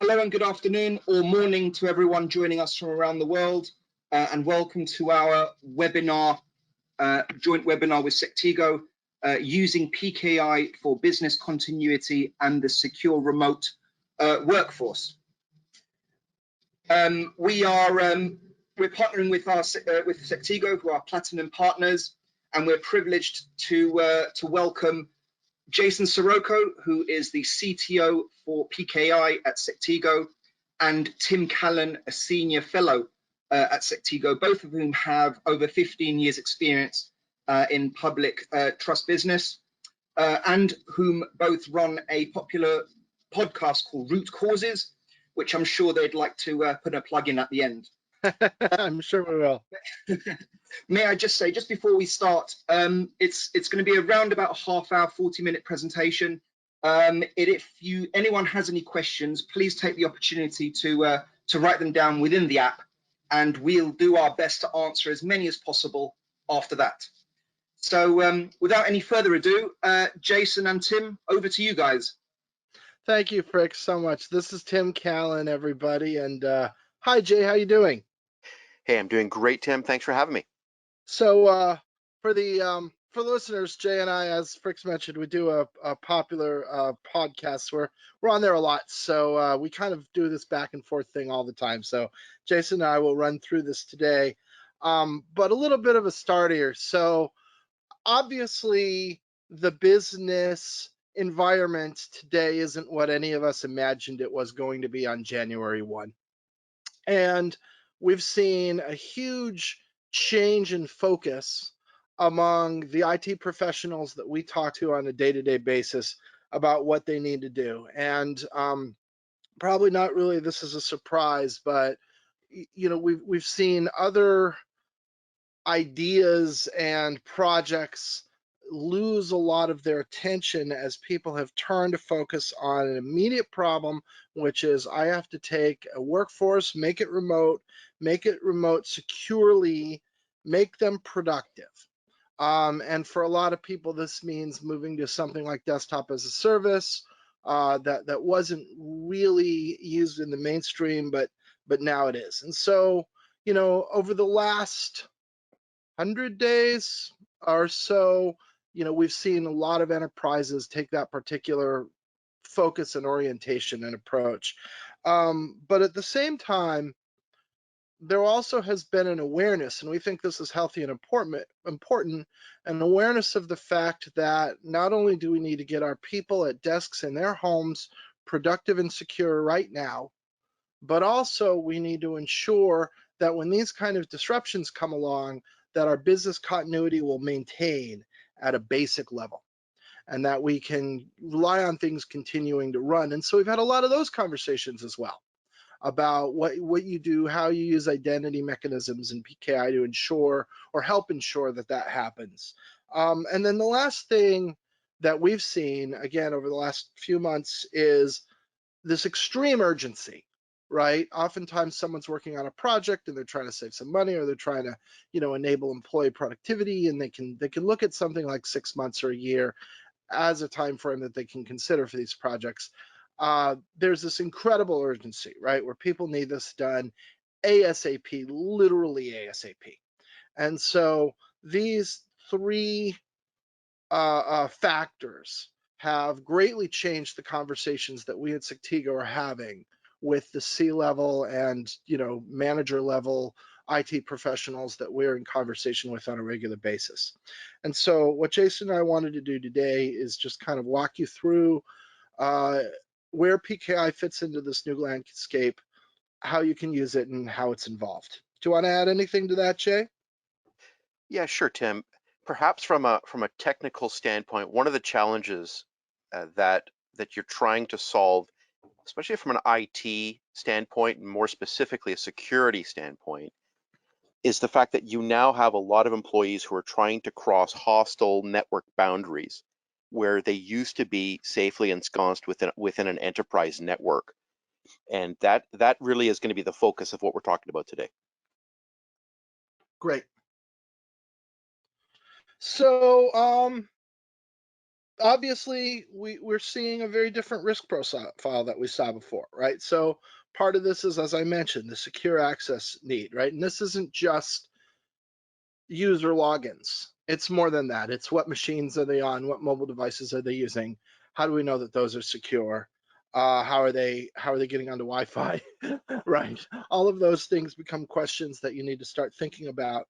Hello and good afternoon or morning to everyone joining us from around the world, and welcome to our webinar, joint webinar with Sectigo, using PKI for business continuity and the secure remote workforce. We're partnering with with Sectigo, who are platinum partners, and we're privileged to welcome Jason Sirocco, who is the CTO for PKI at Sectigo, and Tim Callan, a senior fellow at Sectigo, both of whom have over 15 years experience in public trust business, and whom both run a popular podcast called Root Causes, which I'm sure they'd like to put a plug in at the end. I'm sure we will. May I just say, just before we start, it's going to be around about a half-hour, 40-minute presentation. If anyone has any questions, please take the opportunity to write them down within the app, and we'll do our best to answer as many as possible after that. So without any further ado, Jason and Tim, over to you guys. Thank you, Frick, so much. This is Tim Callan, everybody, and hi, Jay. How you doing? Hey, I'm doing great, Tim. Thanks for having me. So for the listeners, Jay and I, as Frick's mentioned, we do a popular podcast where we're on there a lot. So we kind of do this back and forth thing all the time. So Jason and I will run through this today, but a little bit of a start here. So obviously, the business environment today isn't what any of us imagined it was going to be on January 1. And we've seen a huge change in focus among the IT professionals that we talk to on a day-to-day basis about what they need to do. And probably not really this is a surprise, but you know, we've seen other ideas and projects lose a lot of their attention as people have turned to focus on an immediate problem, which is I have to take a workforce, make it remote securely, make them productive. And for a lot of people, this means moving to something like desktop as a service that wasn't really used in the mainstream, but now it is. And so, you know, over the last 100 days or so, you know, we've seen a lot of enterprises take that particular focus and orientation and approach. But at the same time, there also has been an awareness, and we think this is healthy and important, an awareness of the fact that not only do we need to get our people at desks in their homes productive and secure right now, but also we need to ensure that when these kind of disruptions come along, that our business continuity will maintain at a basic level and that we can rely on things continuing to run. And so we've had a lot of those conversations as well about what you do, how you use identity mechanisms in PKI to ensure or help ensure that that happens. And then the last thing that we've seen, again, over the last few months is this extreme urgency, right? Oftentimes someone's working on a project and they're trying to save some money, or they're trying to, you know, enable employee productivity, and they can look at something like 6 months or a year as a time frame that they can consider for these projects. There's this incredible urgency, right, where people need this done ASAP, literally ASAP. And so these three factors have greatly changed the conversations that we at Sectigo are having with the C-level and, you know, manager level IT professionals that we're in conversation with on a regular basis. And so what Jason and I wanted to do today is just kind of walk you through where PKI fits into this new landscape, how you can use it, and how it's involved. Do you want to add anything to that, Jay? Yeah, sure, Tim. Perhaps from a technical standpoint, one of the challenges that you're trying to solve, especially from an IT standpoint, and more specifically a security standpoint, is the fact that you now have a lot of employees who are trying to cross hostile network boundaries where they used to be safely ensconced within an enterprise network. And that really is going to be the focus of what we're talking about today. Great. So obviously we're seeing a very different risk profile that we saw before, right? So part of this is, as I mentioned, the secure access need, right? And this isn't just user logins. It's more than that. It's what machines are they on? What mobile devices are they using? How do we know that those are secure? How are they getting onto Wi-Fi? Right. All of those things become questions that you need to start thinking about.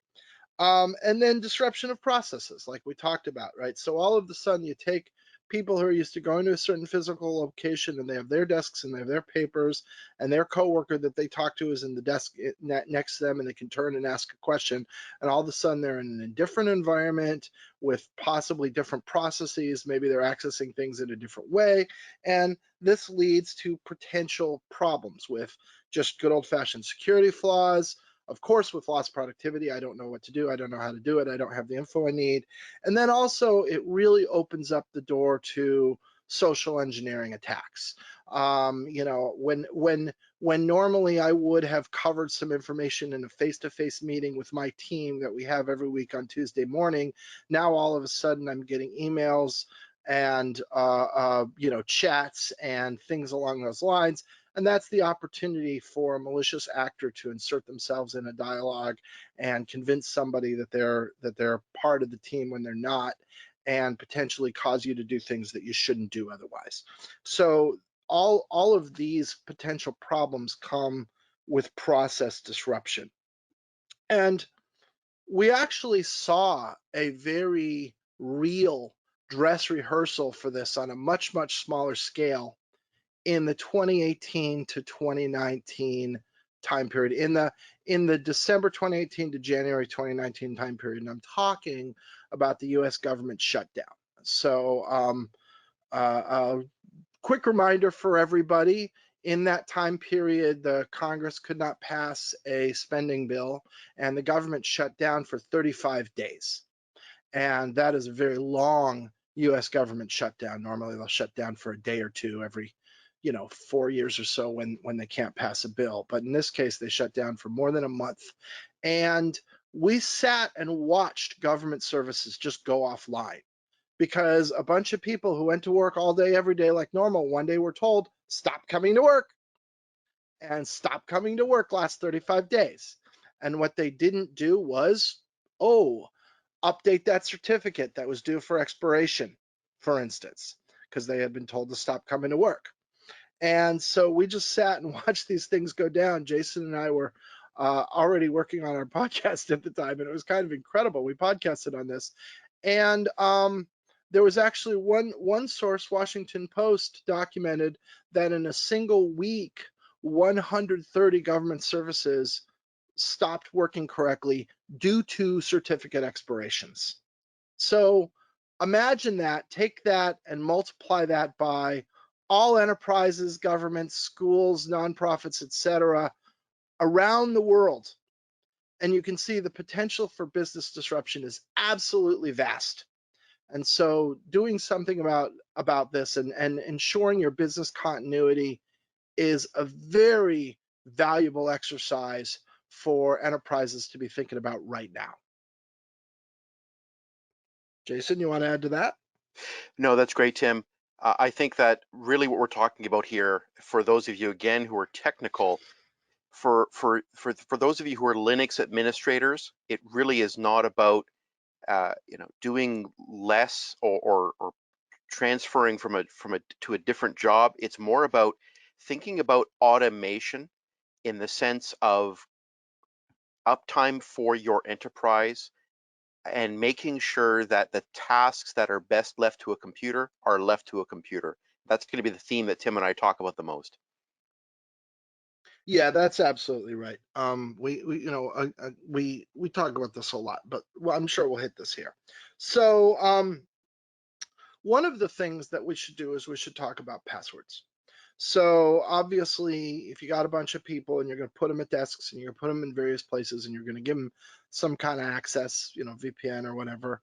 And then disruption of processes, like we talked about, right? So all of a sudden you take people who are used to going to a certain physical location and they have their desks and they have their papers and their coworker that they talk to is in the desk next to them and they can turn and ask a question. And all of a sudden they're in a different environment with possibly different processes. Maybe they're accessing things in a different way. And this leads to potential problems with just good old fashioned security flaws. Of course, with lost productivity, I don't know what to do. I don't know how to do it. I don't have the info I need. And then also, it really opens up the door to social engineering attacks. You know, when normally I would have covered some information in a face-to-face meeting with my team that we have every week on Tuesday morning, now all of a sudden I'm getting emails and you know, chats and things along those lines. And that's the opportunity for a malicious actor to insert themselves in a dialogue and convince somebody that they're part of the team when they're not, and potentially cause you to do things that you shouldn't do otherwise. So all of these potential problems come with process disruption. And we actually saw a very real dress rehearsal for this on a much, much smaller scale in the 2018 to 2019 time period, in the December 2018 to January 2019 time period. And I'm talking about the US government shutdown. So quick reminder for everybody, in that time period, the Congress could not pass a spending bill and the government shut down for 35 days. And that is a very long US government shutdown. Normally they'll shut down for a day or two every, you know, 4 years or so when they can't pass a bill. But in this case, they shut down for more than a month. And we sat and watched government services just go offline because a bunch of people who went to work all day, every day like normal, one day were told, stop coming to work, and stop coming to work last 35 days. And what they didn't do was, update that certificate that was due for expiration, for instance, because they had been told to stop coming to work. And so we just sat and watched these things go down. Jason and I were already working on our podcast at the time, and it was kind of incredible. We podcasted on this. And there was actually one source, Washington Post, documented that in a single week, 130 government services stopped working correctly due to certificate expirations. So imagine that, take that and multiply that by all enterprises, governments, schools, nonprofits, etc., around the world. And you can see the potential for business disruption is absolutely vast. And so doing something about this and ensuring your business continuity is a very valuable exercise for enterprises to be thinking about right now. Jason, you want to add to that? No, that's great, Tim. I think that really what we're talking about here, for those of you again who are technical, for those of you who are Linux administrators, it really is not about doing less or transferring from a to a different job. It's more about thinking about automation in the sense of uptime for your enterprise and making sure that the tasks that are best left to a computer are left to a computer. That's going to be the theme that Tim and I talk about the most. Yeah, that's absolutely right. We talk about this a lot, but I'm sure we'll hit this here. So one of the things that we should do is we should talk about passwords. So obviously, if you got a bunch of people and you're going to put them at desks and you're going to put them in various places and you're going to give them some kind of access, you know, VPN or whatever,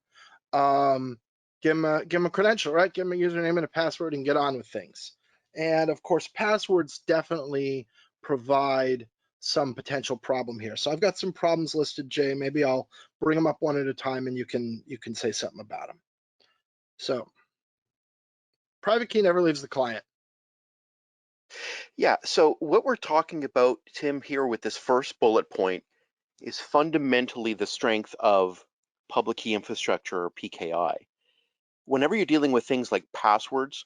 give them a credential, right? Give them a username and a password and get on with things. And of course, passwords definitely provide some potential problem here. So I've got some problems listed, Jay. Maybe I'll bring them up one at a time and you can say something about them. So private key never leaves the client. Yeah, so what we're talking about, Tim, here with this first bullet point is fundamentally the strength of public key infrastructure, or PKI. Whenever you're dealing with things like passwords,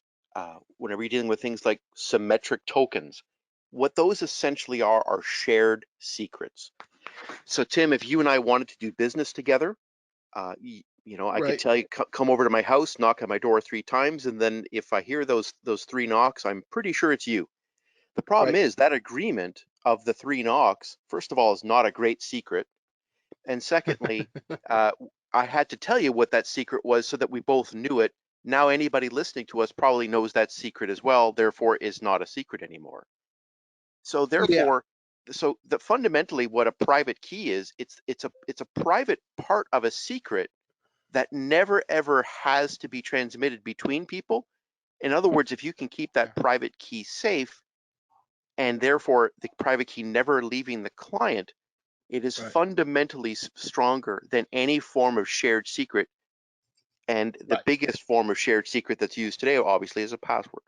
whenever you're dealing with things like symmetric tokens, what those essentially are shared secrets. So Tim, if you and I wanted to do business together, you know, I could Right. tell you, come over to my house, knock on my door 3 times, and then if I hear those 3 knocks, I'm pretty sure it's you. The problem Right. is that agreement of the 3 knocks, first of all, is not a great secret. And secondly, I had to tell you what that secret was so that we both knew it. Now anybody listening to us probably knows that secret as well, therefore is not a secret anymore. So Yeah. therefore, so the fundamentally what a private key is, it's a private part of a secret that never ever has to be transmitted between people. In other words, if you can keep that private key safe, and therefore the private key never leaving the client, it is Right. fundamentally stronger than any form of shared secret. And the Right. biggest form of shared secret that's used today, obviously, is a password.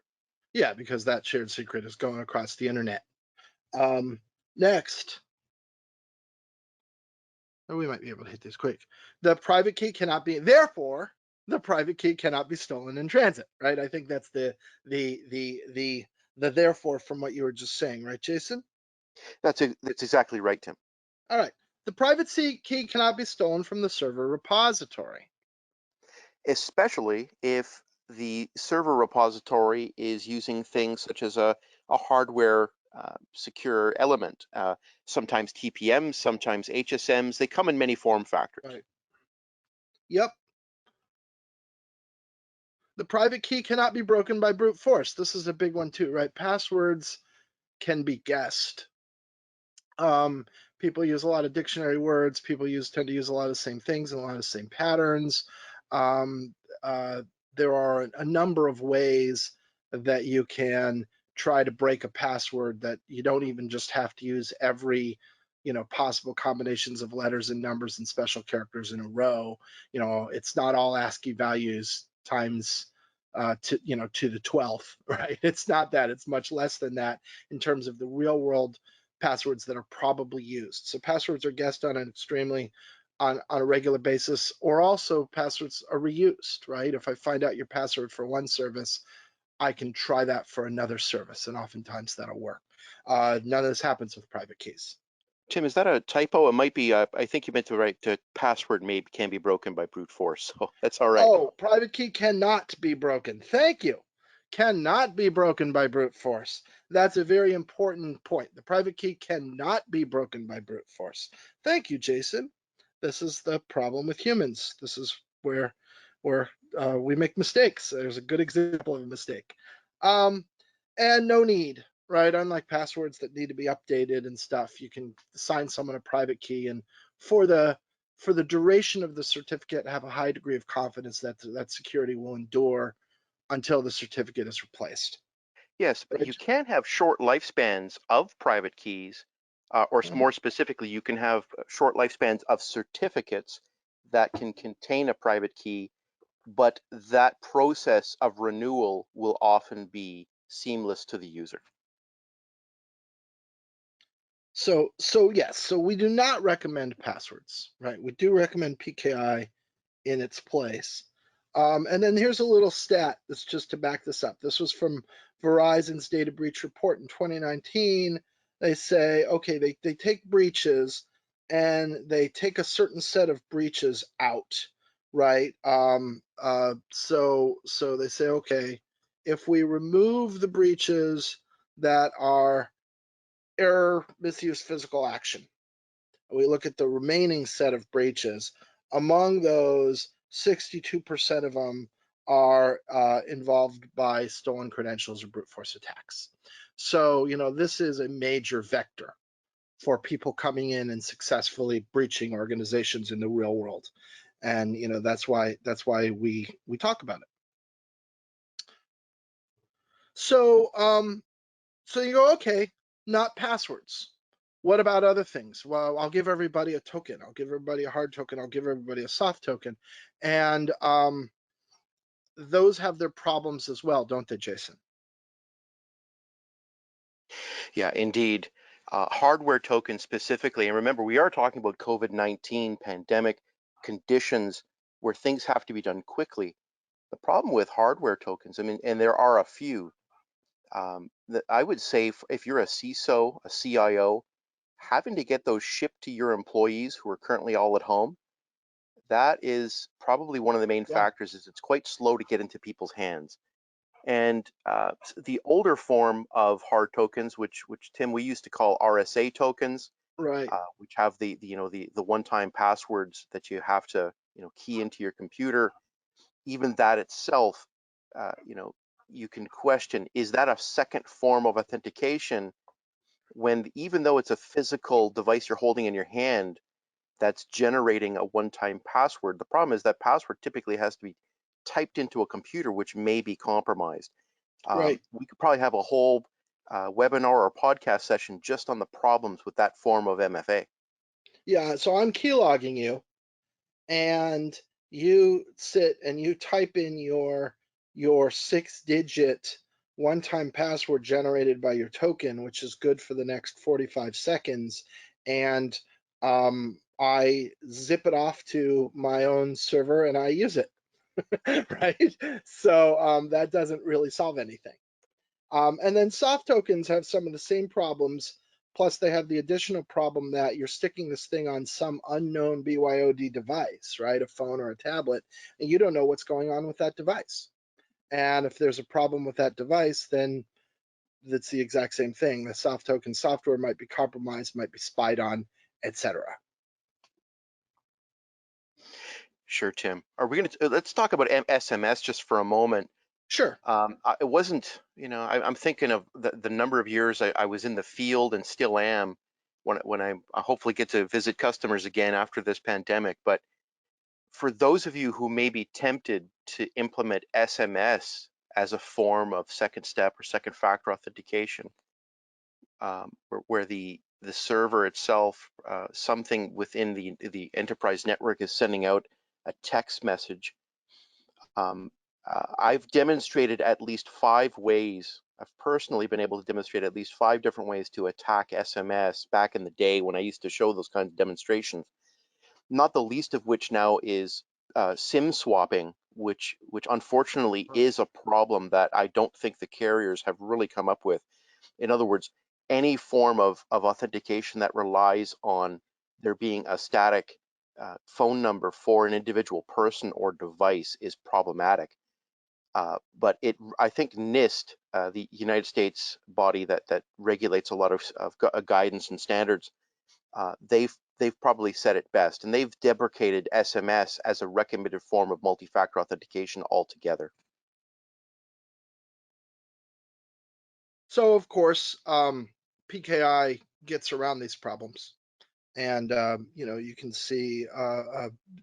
Yeah, because that shared secret is going across the internet. Next, we might be able to hit this quick. The private key cannot be, therefore, the private key cannot be stolen in transit, right? I think that's the therefore from what you were just saying, right, Jason? That's exactly right, Tim. All right. The private key cannot be stolen from the server repository. Especially if the server repository is using things such as a hardware secure element, sometimes TPMs, sometimes HSMs. They come in many form factors. Right. Yep. The private key cannot be broken by brute force. This is a big one too, right? Passwords can be guessed. People use a lot of dictionary words. People tend to use a lot of the same things and a lot of the same patterns. Um, there are a number of ways that you can try to break a password that you don't even just have to use every, possible combinations of letters and numbers and special characters in a row. It's not all ASCII values times to the 12th, right? It's not that. It's much less than that in terms of the real world passwords that are probably used. So passwords are guessed on a regular basis, or also passwords are reused, right? If I find out your password for one service, I can try that for another service, and oftentimes that'll work. None of this happens with private keys. Tim, is that a typo? It might be. I think you meant to write the password can be broken by brute force, so that's all right. Oh, private key cannot be broken. Thank you. Cannot be broken by brute force. That's a very important point. The private key cannot be broken by brute force. Thank you, Jason. This is the problem with humans. This is where we make mistakes. There's a good example of a mistake. And no need, right? Unlike passwords that need to be updated and stuff, you can assign someone a private key, and for the duration of the certificate, have a high degree of confidence that that security will endure until the certificate is replaced. Yes, but you Right? can have short lifespans of private keys, or more specifically, you can have short lifespans of certificates that can contain a private key, but that process of renewal will often be seamless to the user. So yes, so we do not recommend passwords, right? We do recommend PKI in its place. And then here's a little stat that's just to back this up. This was from Verizon's data breach report in 2019. They say, okay, they take breaches and they take a certain set of breaches out, right? So they say, okay, if we remove the breaches that are error, misuse, physical action, we look at the remaining set of breaches. Among those, 62% of them are involved by stolen credentials or brute force attacks. So, this is a major vector for people coming in and successfully breaching organizations in the real world. And, that's why we talk about it. So, so you go, okay, not passwords. What about other things? Well, I'll give everybody a token. I'll give everybody a hard token. I'll give everybody a soft token. And those have their problems as well, don't they, Jason? Yeah, indeed. Hardware tokens specifically, and remember, we are talking about COVID-19 pandemic conditions where things have to be done quickly. The problem with hardware tokens, I mean, and there are a few, that I would say if you're a CISO, a CIO, having to get those shipped to your employees who are currently all at home, that is probably one of the main Yeah, factors is it's quite slow to get into people's hands. And the older form of hard tokens, which Tim, we used to call RSA tokens, right. which have the one-time passwords that you have to key into your computer. Even that itself, uh, you know, you can question, is that a second form of authentication when even though it's a physical device you're holding in your hand that's generating a one-time password? The problem is that password typically has to be typed into a computer, which may be compromised. Right. We could probably have a whole webinar or podcast session just on the problems with that form of MFA. Yeah, so I'm keylogging you, and you sit and you type in your 6-digit one-time password generated by your token, which is good for the next 45 seconds, and I zip it off to my own server and I use it, right? So that doesn't really solve anything. And then soft tokens have some of the same problems. Plus, they have the additional problem that you're sticking this thing on some unknown BYOD device, right? A phone or a tablet, and you don't know what's going on with that device. And if there's a problem with that device, then that's the exact same thing. The soft token software might be compromised, might be spied on, etc. Sure, Tim. Are we going to let's talk about SMS just for a moment. Sure. It wasn't, I'm thinking of the number of years I was in the field and still am when I hopefully get to visit customers again after this pandemic. But for those of you who may be tempted to implement SMS as a form of second step or second factor authentication, where the server itself, something within the enterprise network is sending out a text message. I've demonstrated at least 5 ways. I've personally been able to demonstrate at least 5 different ways to attack SMS back in the day when I used to show those kinds of demonstrations. Not the least of which now is SIM swapping, which unfortunately is a problem that I don't think the carriers have really come up with. In other words, any form of authentication that relies on there being a static phone number for an individual person or device is problematic. But I think NIST, the United States body that regulates a lot of guidance and standards, they've probably said it best, and they've deprecated SMS as a recommended form of multi-factor authentication altogether. So of course, PKI gets around these problems. And you can see,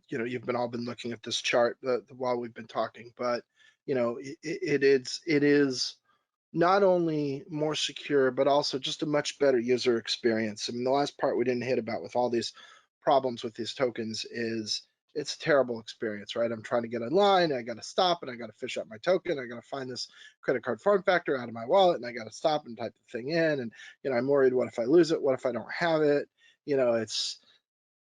you've all been looking at this chart while we've been talking, but it is not only more secure, but also just a much better user experience. I mean, the last part we didn't hit about with all these problems with these tokens is it's a terrible experience, right? I'm trying to get online, I got to stop and I got to fish out my token. I got to find this credit card form factor out of my wallet, and I got to stop and type the thing in. And I'm worried, what if I lose it? What if I don't have it? It's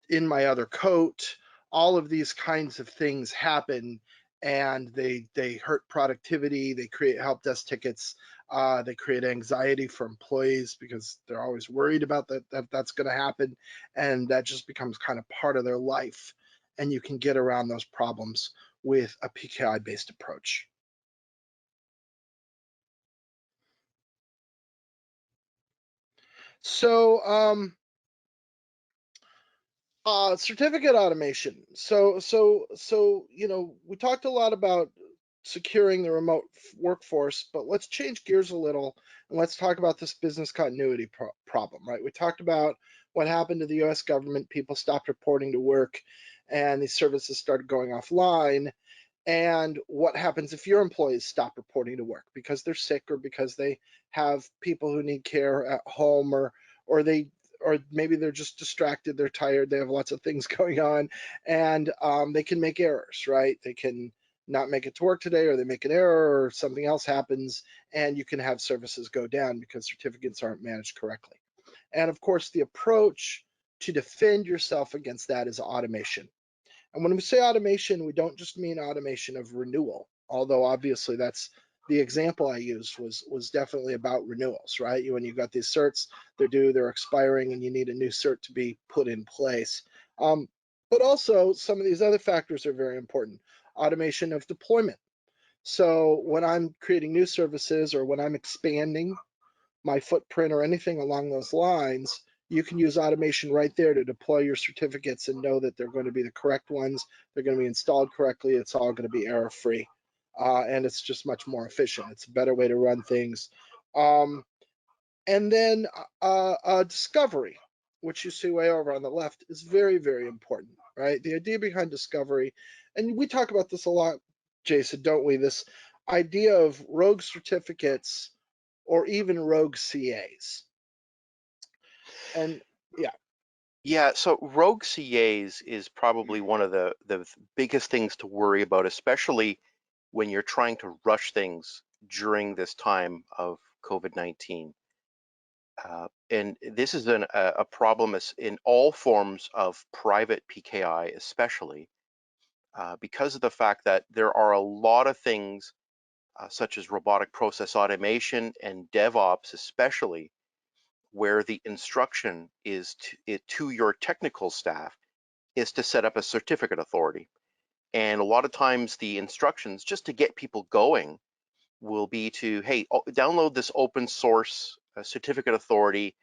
in my other coat. All of these kinds of things happen, and they hurt productivity. They create help desk tickets. They create anxiety for employees because they're always worried about that's going to happen, and that just becomes kind of part of their life. And you can get around those problems with a PKI based approach. So certificate automation. So we talked a lot about securing the remote workforce, but let's change gears a little and let's talk about this business continuity problem, right? We talked about what happened to the US government. People stopped reporting to work and these services started going offline. And what happens if your employees stop reporting to work because they're sick or because they have people who need care at home, or maybe they're just distracted, they're tired, they have lots of things going on, and they can make errors, right? They can not make it to work today, or they make an error, or something else happens, and you can have services go down because certificates aren't managed correctly. And of course, the approach to defend yourself against that is automation. And when we say automation, we don't just mean automation of renewal, although obviously that's the example I used was definitely about renewals, right? When you got these certs, they're expiring, and you need a new cert to be put in place. But also some of these other factors are very important. Automation of deployment. So when I'm creating new services, or when I'm expanding my footprint or anything along those lines, you can use automation right there to deploy your certificates and know that they're going to be the correct ones. They're going to be installed correctly. It's all going to be error-free. And it's just much more efficient. It's a better way to run things. And then discovery, which you see way over on the left, is very, very important, right? The idea behind discovery, and we talk about this a lot, Jason, don't we? This idea of rogue certificates or even rogue CAs. And yeah. Yeah, so rogue CAs is probably one of the biggest things to worry about, especially when you're trying to rush things during this time of COVID-19. And this is a problem in all forms of private PKI, especially because of the fact that there are a lot of things such as robotic process automation and DevOps, especially, where the instruction is to your technical staff is to set up a certificate authority. And a lot of times the instructions just to get people going will be to, hey, download this open source certificate authority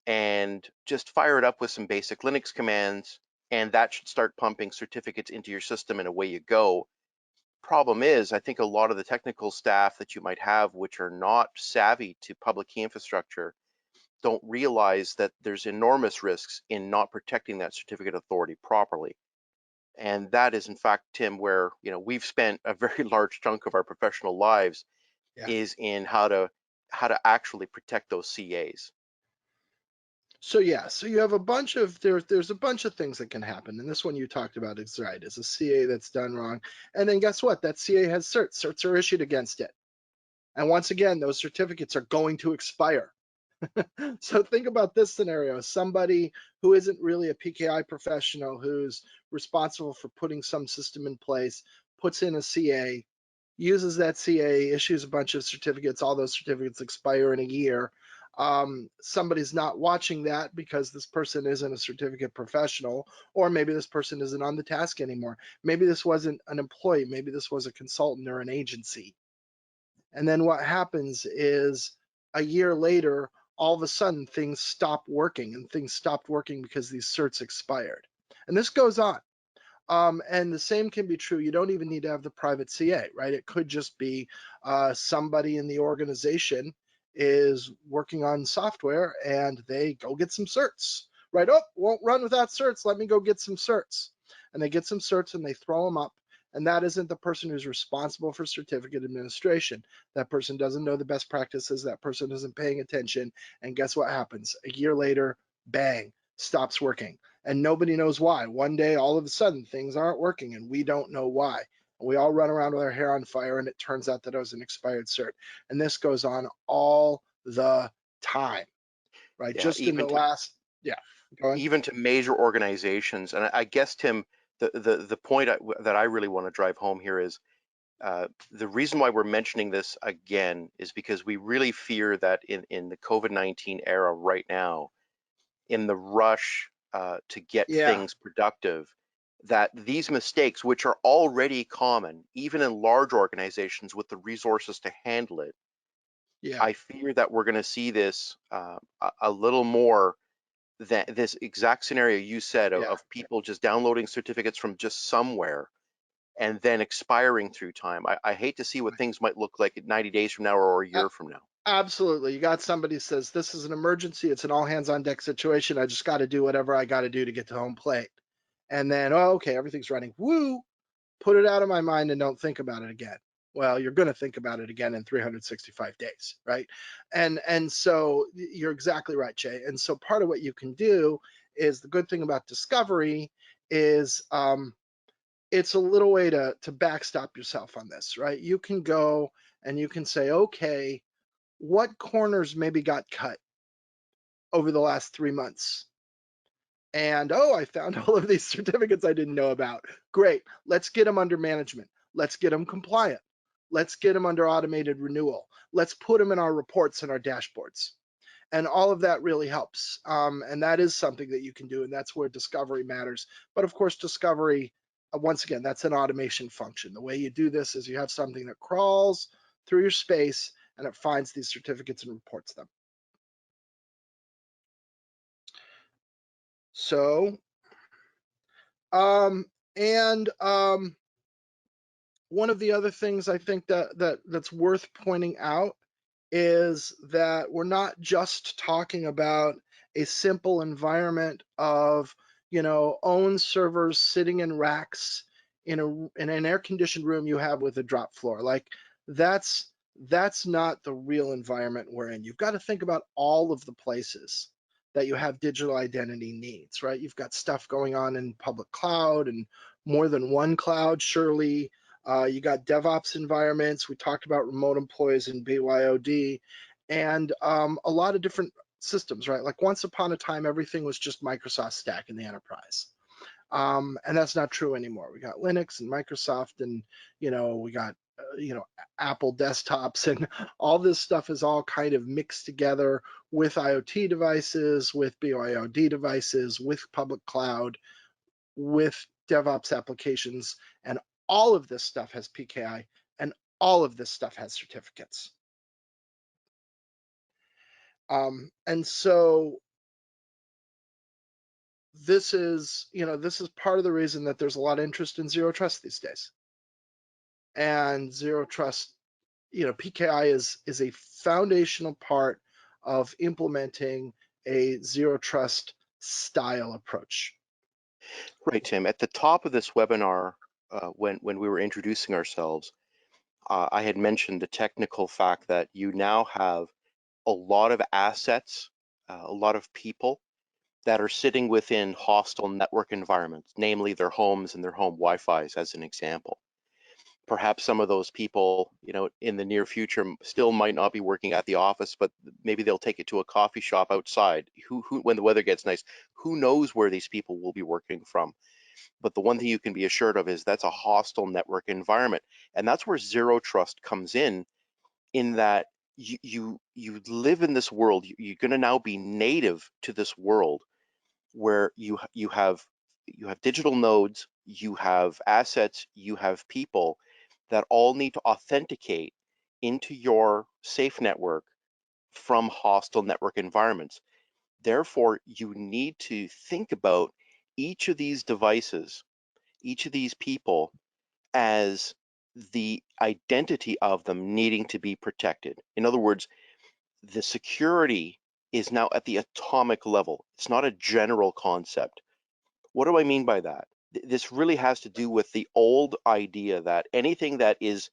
and just fire it up with some basic Linux commands, and that should start pumping certificates into your system, and away you go. Problem is, I think a lot of the technical staff that you might have, which are not savvy to public key infrastructure, don't realize that there's enormous risks in not protecting that certificate authority properly. And that is, in fact, Tim, where we've spent a very large chunk of our professional lives is in how to actually protect those CAs. So yeah, so you have a bunch of there's a bunch of things that can happen, and this one you talked about is right. It's a CA that's done wrong, and then guess what? That CA has certs. Certs are issued against it, and once again, those certificates are going to expire. So think about this scenario: somebody who isn't really a PKI professional, who's responsible for putting some system in place, puts in a CA, uses that CA, issues a bunch of certificates. All those certificates expire in a year. Somebody's not watching that because this person isn't a certificate professional, or maybe this person isn't on the task anymore. Maybe this wasn't an employee, maybe this was a consultant or an agency. And then what happens is a year later, all of a sudden things stop working, and things stopped working because these certs expired. And this goes on. And the same can be true. You don't even need to have the private CA, right? It could just be somebody in the organization is working on software and they go get some certs, right? Oh, won't run without certs. Let me go get some certs. And they get some certs and they throw them up. And that isn't the person who's responsible for certificate administration. That person doesn't know the best practices. That person isn't paying attention. And guess what happens? A year later, bang, stops working. And nobody knows why. One day, all of a sudden, things aren't working and we don't know why. We all run around with our hair on fire, and it turns out that it was an expired cert. And this goes on all the time, right? Yeah, Just in the last, go on. even to major organizations. And I guess, Tim, the point that I really want to drive home here is the reason why we're mentioning this again is because we really fear that in the COVID-19 era right now, in the rush to get things productive, that these mistakes, which are already common, even in large organizations with the resources to handle it, I fear that we're going to see this a little more than this exact scenario you said of people just downloading certificates from just somewhere and then expiring through time. I hate to see what things might look like 90 days from now or a year from now. Absolutely. You got somebody says, this is an emergency. It's an all hands on deck situation. I just got to do whatever I got to do to get to home plate. And then, oh, okay, everything's running. Woo, put it out of my mind and don't think about it again. Well, you're going to think about it again in 365 days, right? And so you're exactly right, Jay. And so part of what you can do is, the good thing about discovery is it's a little way to backstop yourself on this, right? You can go and you can say, okay, what corners maybe got cut over the last 3 months? And oh, I found all of these certificates I didn't know about. Great, let's get them under management. Let's get them compliant. Let's get them under automated renewal. Let's put them in our reports and our dashboards. And all of that really helps. And that is something that you can do, and that's where discovery matters. But of course, discovery, once again, that's an automation function. The way you do this is you have something that crawls through your space and it finds these certificates and reports them. So, one of the other things I think that's worth pointing out is that we're not just talking about a simple environment of, own servers sitting in racks in an air-conditioned room you have with a drop floor. Like that's not the real environment we're in. You've got to think about all of the places that you have digital identity needs, right? You've got stuff going on in public cloud and more than one cloud, surely. You got DevOps environments. We talked about remote employees and BYOD, and a lot of different systems, right? Like once upon a time, everything was just Microsoft stack in the enterprise. And that's not true anymore. We got Linux and Microsoft, and we got Apple desktops, and all this stuff is all kind of mixed together with IoT devices, with BYOD devices, with public cloud, with DevOps applications, and all of this stuff has PKI, and all of this stuff has certificates. And so this is part of the reason that there's a lot of interest in zero trust these days. And zero trust, PKI is a foundational part of implementing a zero trust style approach. Right, Tim. At the top of this webinar, when we were introducing ourselves, I had mentioned the technical fact that you now have a lot of assets, a lot of people that are sitting within hostile network environments, namely their homes and their home Wi-Fi's, as an example. Perhaps some of those people, in the near future still might not be working at the office, but maybe they'll take it to a coffee shop outside. Who when the weather gets nice, who knows where these people will be working from? But the one thing you can be assured of is that's a hostile network environment. And that's where zero trust comes in that you live in this world. You're going to now be native to this world where you have digital nodes, you have assets, you have people that all need to authenticate into your safe network from hostile network environments. Therefore, you need to think about each of these devices, each of these people, as the identity of them needing to be protected. In other words, the security is now at the atomic level. It's not a general concept. What do I mean by that? This really has to do with the old idea that anything that is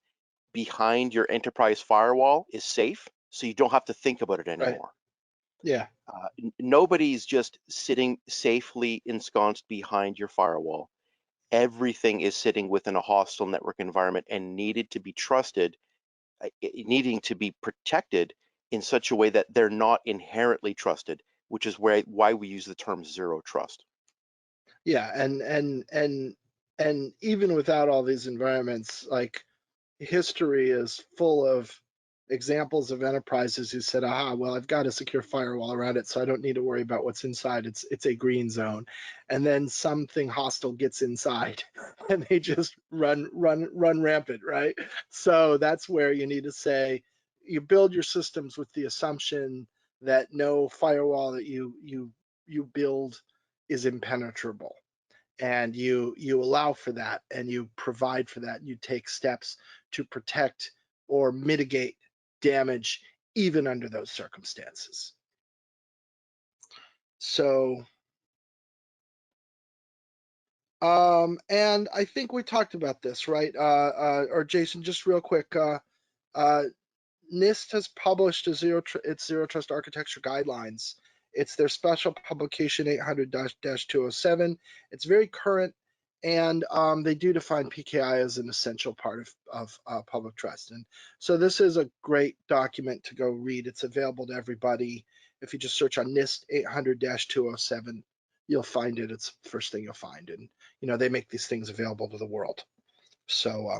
behind your enterprise firewall is safe, so you don't have to think about it anymore. Right. Yeah. Nobody's just sitting safely ensconced behind your firewall. Everything is sitting within a hostile network environment and needed to be trusted, needing to be protected in such a way that they're not inherently trusted, which is why we use the term zero trust. Yeah, and even without all these environments, like history is full of examples of enterprises who said, aha, well, I've got a secure firewall around it, so I don't need to worry about what's inside. It's a green zone. And then something hostile gets inside and they just run rampant, right? So that's where you need to say, you build your systems with the assumption that no firewall that you build is impenetrable. And you allow for that, and you provide for that. You take steps to protect or mitigate damage even under those circumstances. So, and I think we talked about this, right? Or Jason, just real quick, NIST has published its zero trust architecture guidelines. It's their special publication 800-207. It's very current, And they do define PKI as an essential part of public trust. And so this is a great document to go read. It's available to everybody. If you just search on NIST 800-207, you'll find it. It's the first thing you'll find. And, you know, they make these things available to the world. So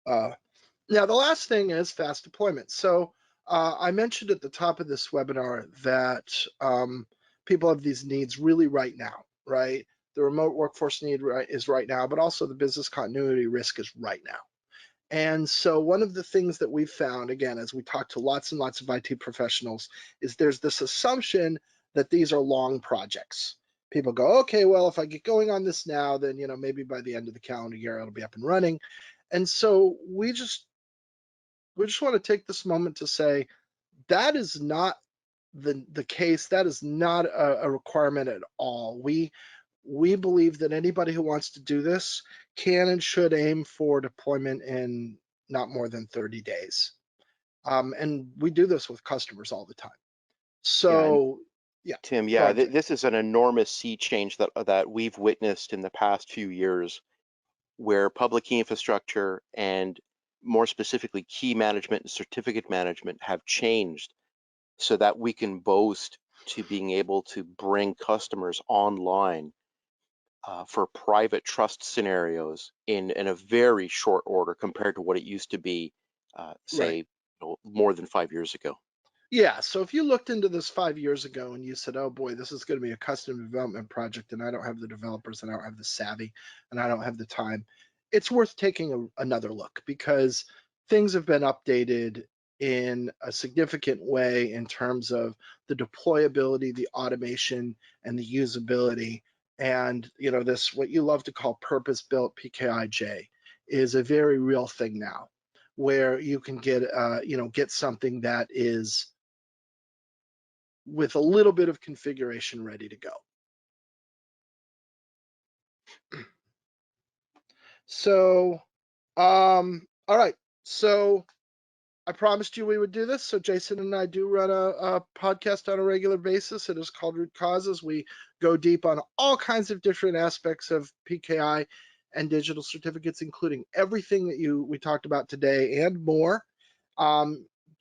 now the last thing is fast deployment. So I mentioned at the top of this webinar that people have these needs really right now, right? The remote workforce need is right now, but also the business continuity risk is right now. And so one of the things that we've found, again, as we talk to lots and lots of IT professionals, is there's this assumption that these are long projects. People go, okay, well, if I get going on this now, then, you know, maybe by the end of the calendar year, it'll be up and running. And so we just want to take this moment to say that is not the case. That is not a requirement at all. We believe that anybody who wants to do this can and should aim for deployment in not more than 30 days. And we do this with customers all the time. Yeah, and So, yeah. Tim, Go yeah, ahead, Jay. this is an enormous sea change that we've witnessed in the past few years, where public key infrastructure and more specifically key management and certificate management have changed so that we can boast to being able to bring customers online for private trust scenarios in a very short order compared to what it used to be, Right. say, more than 5 years ago. Yeah, so if you looked into this 5 years ago and you said, oh boy, this is going to be a custom development project and I don't have the developers and I don't have the savvy and I don't have the time, it's worth taking another look because things have been updated in a significant way in terms of the deployability, the automation, and the usability. And, you know, this, what you love to call purpose-built PKIJ is a very real thing now where you can get, you know, get something that is with a little bit of configuration ready to go. So, all right. So I promised you we would do this. So Jason and I do run a podcast on a regular basis. It is called Root Causes. We go deep on all kinds of different aspects of PKI and digital certificates, including everything that we talked about today and more.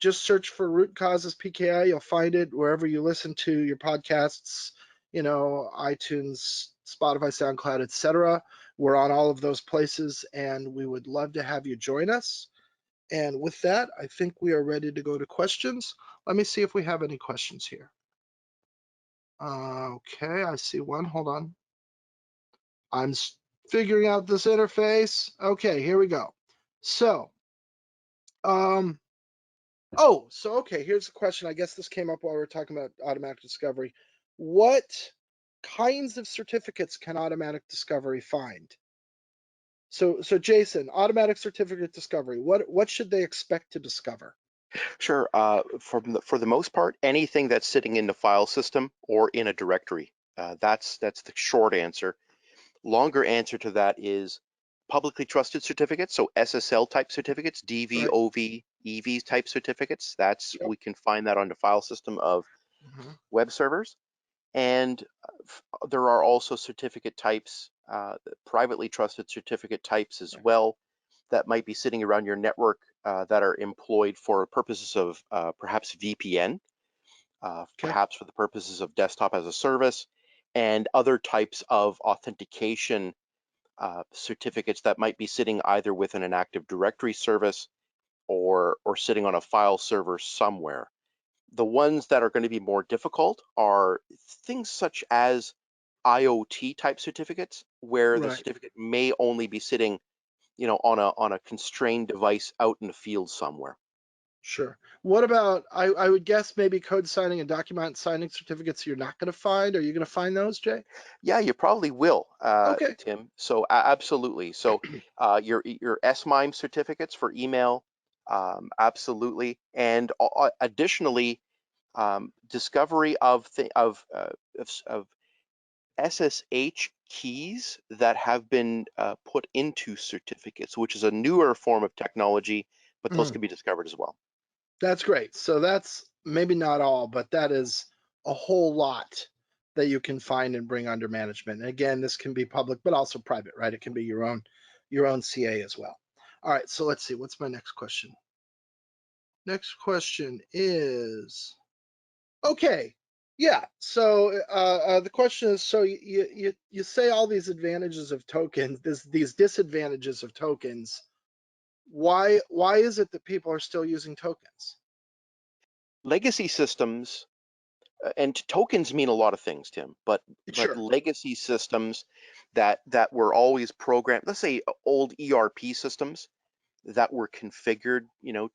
Just search for Root Causes PKI. You'll find it wherever you listen to your podcasts, you know, iTunes, Spotify, SoundCloud, etc. We're on all of those places, and we would love to have you join us. And with that, I think we are ready to go to questions. Let me see if we have any questions here. Okay, I see one. Hold on. I'm figuring out this interface. Okay, here we go. So, okay, here's the question. I guess this came up while we were talking about automatic discovery. What kinds of certificates can automatic discovery find? So Jason, automatic certificate discovery, what should they expect to discover? Sure. For the most part, anything that's sitting in the file system or in a directory. That's the short answer. Longer answer to that is publicly trusted certificates, so SSL type certificates, DV, Right. OV, EV type certificates. Yep. We can find that on the file system of web servers. And there are also certificate types, privately trusted certificate types as well, that might be sitting around your network that are employed for purposes of perhaps VPN, perhaps for the purposes of desktop as a service, and other types of authentication certificates that might be sitting either within an Active Directory service or sitting on a file server somewhere. The ones that are going to be more difficult are things such as IoT type certificates, where the Right. certificate may only be sitting, you know, on a constrained device out in the field somewhere. Sure. What about, I would guess maybe code signing and document signing certificates you're not going to find. Are you going to find those, Jay? Yeah, you probably will, Okay. Tim. So absolutely. So your SMIME certificates for email, absolutely, and additionally, discovery of SSH keys that have been put into certificates, which is a newer form of technology, but those can be discovered as well. That's great. So that's maybe not all, but that is a whole lot that you can find and bring under management. And again, this can be public, but also private, right? It can be your own CA as well. All right, so let's see, what's my next question? Next question is, okay, yeah. So the question is, so you say all these advantages of tokens, these disadvantages of tokens. Why is it that people are still using tokens? Legacy systems, and tokens mean a lot of things, Tim, but Sure. legacy systems that were always programmed, let's say old ERP systems that were configured,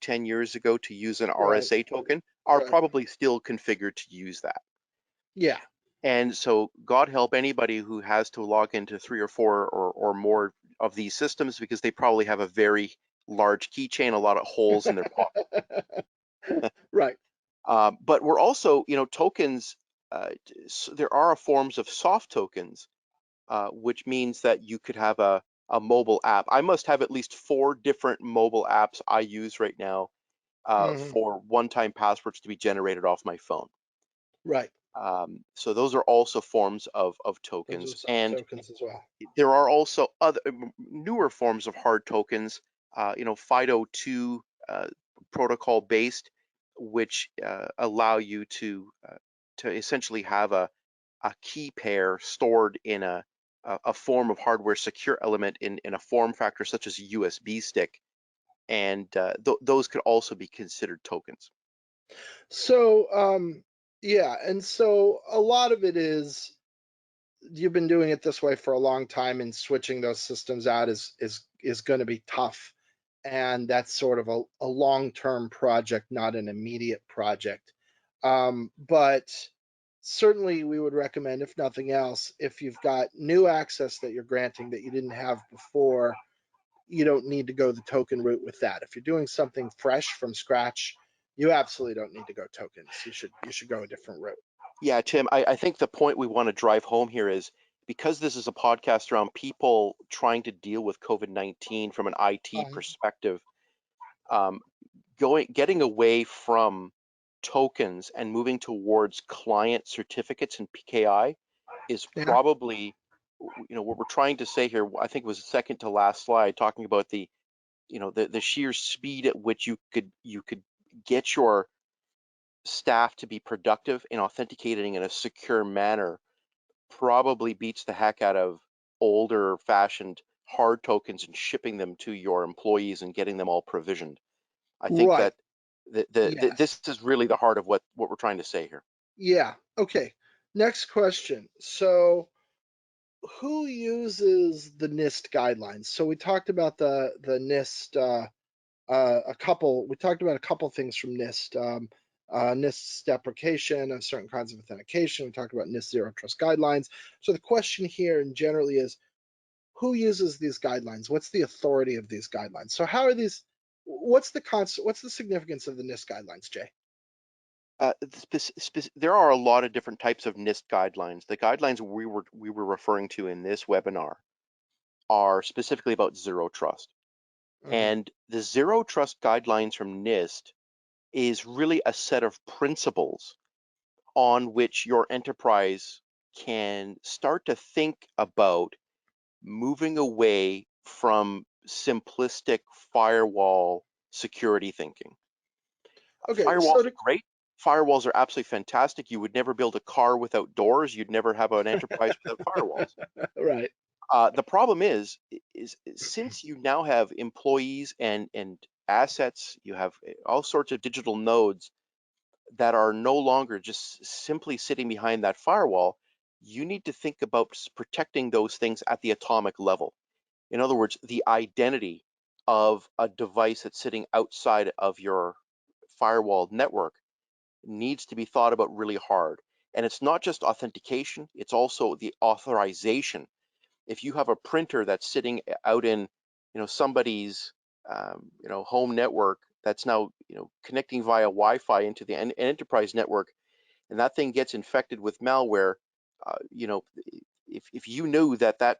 10 years ago to use an Right. RSA token are Right. probably still configured to use that. Yeah. And so God help anybody who has to log into 3 or 4 or more of these systems, because they probably have a very large keychain, a lot of holes in their pocket. Right. But we're also, tokens, there are forms of soft tokens, which means that you could have a mobile app. I must have at least 4 different mobile apps I use right now for one-time passwords to be generated off my phone. Right. So those are also forms of tokens. Those are soft And tokens as well. there are also other newer forms of hard tokens, FIDO2 protocol based, which allow you to essentially have a key pair stored in a form of hardware secure element in a form factor such as a USB stick, and those could also be considered tokens. So yeah, and so a lot of it is you've been doing it this way for a long time, and switching those systems out is going to be tough, and that's sort of a long-term project, not an immediate project. But certainly we would recommend, if nothing else, if you've got new access that you're granting that you didn't have before, you don't need to go the token route with that. If you're doing something fresh from scratch, you absolutely don't need to go tokens. You should go a different route. Yeah, Tim, I think the point we want to drive home here is, because this is a podcast around people trying to deal with COVID-19 from an IT perspective, getting away from tokens and moving towards client certificates and PKI is Yeah. probably, what we're trying to say here. I think it was the second to last slide, talking about the sheer speed at which you could get your staff to be productive and authenticating in a secure manner probably beats the heck out of older fashioned hard tokens and shipping them to your employees and getting them all provisioned. I think Right. that Yes. this is really the heart of what we're trying to say here. Yeah. Okay. Next question. So who uses the NIST guidelines? So we talked about the NIST we talked about a couple things from NIST. NIST's deprecation of certain kinds of authentication. We talked about NIST zero trust guidelines. So the question here and generally is, who uses these guidelines? What's the authority of these guidelines? So how are these? What's the significance of the NIST guidelines, Jay? There are a lot of different types of NIST guidelines. The guidelines we were referring to in this webinar are specifically about zero trust. And the zero trust guidelines from NIST is really a set of principles on which your enterprise can start to think about moving away from simplistic firewall security thinking. Okay, Firewalls are great. Firewalls are absolutely fantastic. You would never build a car without doors. You'd never have an enterprise without firewalls. Right. The problem is since you now have employees and assets, you have all sorts of digital nodes that are no longer just simply sitting behind that firewall. You need to think about protecting those things at the atomic level. In other words, the identity of a device that's sitting outside of your firewall network needs to be thought about really hard. And it's not just authentication, it's also the authorization. If you have a printer that's sitting out in, somebody's, home network that's now, connecting via Wi-Fi into the enterprise network, and that thing gets infected with malware, if you knew that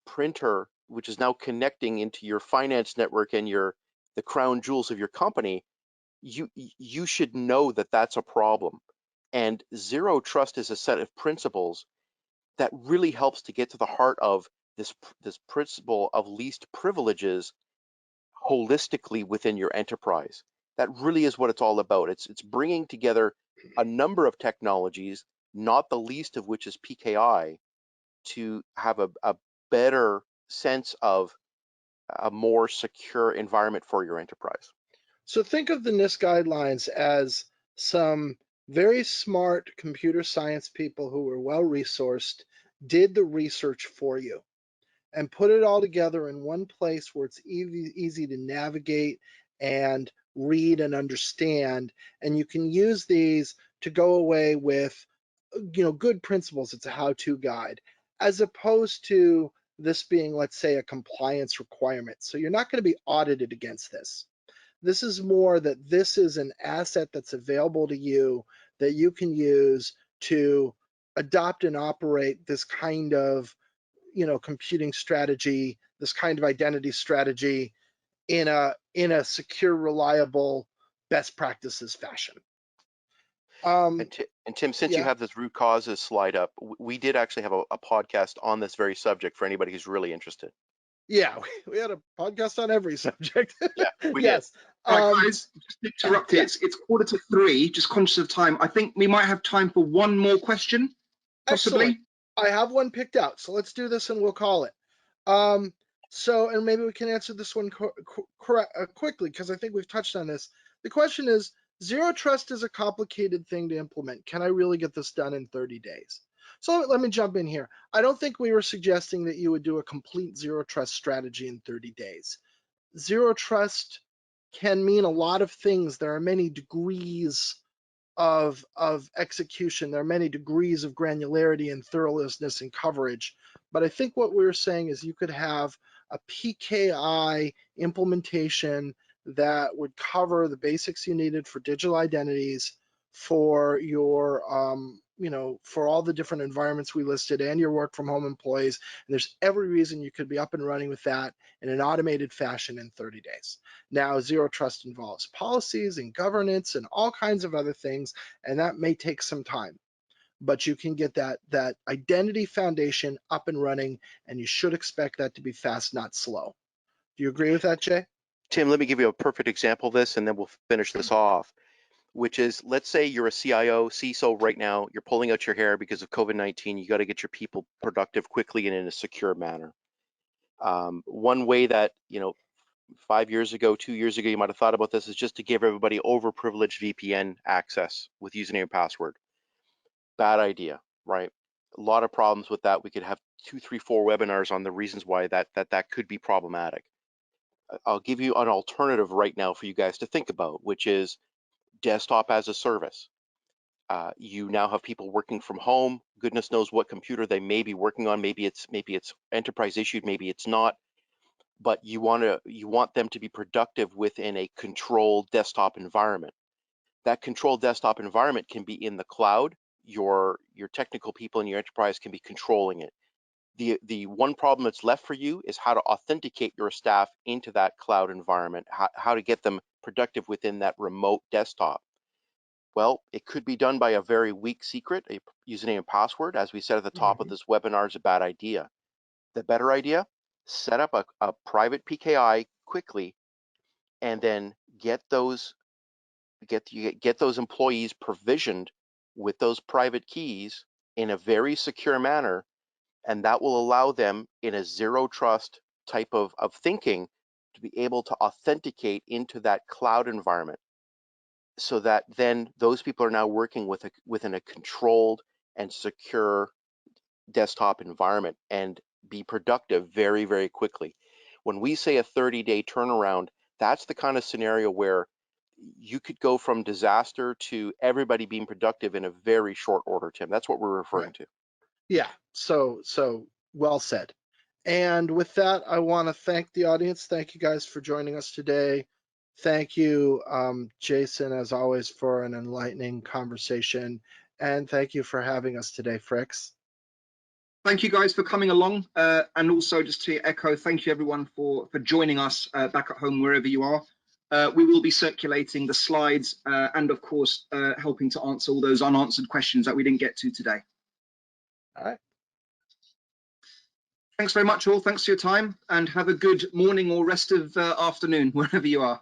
printer, which is now connecting into your finance network and the crown jewels of your company, you should know that that's a problem. And zero trust is a set of principles that really helps to get to the heart of this principle of least privileges holistically within your enterprise. That really is what it's all about. It's bringing together a number of technologies, not the least of which is PKI, to have a better sense of a more secure environment for your enterprise. So think of the NIST guidelines as some very smart computer science people who were well resourced, did the research for you, and put it all together in one place where it's easy to navigate and read and understand. And you can use these to go away with, good principles. It's a how-to guide, as opposed to this being, let's say, a compliance requirement. So you're not going to be audited against this. This is more that this is an asset that's available to you that you can use to adopt and operate this kind of, computing strategy, this kind of identity strategy in a secure, reliable, best practices fashion. And Tim, since you Yeah, have this root causes slide up, we did actually have a podcast on this very subject for anybody who's really interested. yeah, we had a podcast on every subject. Yeah, we did. Yes. Right, guys, just interrupt Yeah. it. It's 2:45, just conscious of time. I think we might have time for one more question, Excellent. possibly. I have one picked out, so let's do this and we'll call it. So, and maybe we can answer this one quickly, because I think we've touched on this. The question is, zero trust is a complicated thing to implement. Can I really get this done in 30 days? So let me jump in here. I don't think we were suggesting that you would do a complete zero trust strategy in 30 days. Zero trust can mean a lot of things. There are many degrees of execution. There are many degrees of granularity and thoroughness and coverage. But I think what we were saying is you could have a PKI implementation that would cover the basics you needed for digital identities, for your, for all the different environments we listed and your work from home employees. And there's every reason you could be up and running with that in an automated fashion in 30 days. Now, zero trust involves policies and governance and all kinds of other things, and that may take some time. But you can get that identity foundation up and running, and you should expect that to be fast, not slow. Do you agree with that, Jay? Tim, let me give you a perfect example of this, and then we'll finish this off, which is, let's say you're a CIO, CISO right now, you're pulling out your hair because of COVID-19, you got to get your people productive quickly and in a secure manner. One way that, 5 years ago, 2 years ago, you might have thought about this is just to give everybody overprivileged VPN access with username and password. Bad idea, right? A lot of problems with that. We could have 2, 3, 4 webinars on the reasons why that could be problematic. I'll give you an alternative right now for you guys to think about, which is desktop as a service. You now have people working from home. Goodness knows what computer they may be working on. Maybe it's enterprise issued, maybe it's not. But you want them to be productive within a controlled desktop environment. That controlled desktop environment can be in the cloud. Your technical people in your enterprise can be controlling it. The one problem that's left for you is how to authenticate your staff into that cloud environment, how to get them productive within that remote desktop. Well, it could be done by a very weak secret, a username and password. As we said at the top of this webinar, is a bad idea. The better idea, set up a private PKI quickly, and then get those employees provisioned with those private keys in a very secure manner, and that will allow them in a zero trust type of thinking to be able to authenticate into that cloud environment, so that then those people are now working within a controlled and secure desktop environment and be productive very, very quickly. When we say a 30-day turnaround, that's the kind of scenario where you could go from disaster to everybody being productive in a very short order, Tim. That's what we're referring to. Yeah, so well said. And with that, I want to thank the audience. Thank you guys for joining us today. Thank you, Jason, as always, for an enlightening conversation. And thank you for having us today, Fricks. Thank you guys for coming along, and also just to echo, thank you everyone for joining us back at home, wherever you are. we will be circulating the slides and, of course, helping to answer all those unanswered questions that we didn't get to today. All right. Thanks very much, all. Thanks for your time, and have a good morning or rest of afternoon, wherever you are.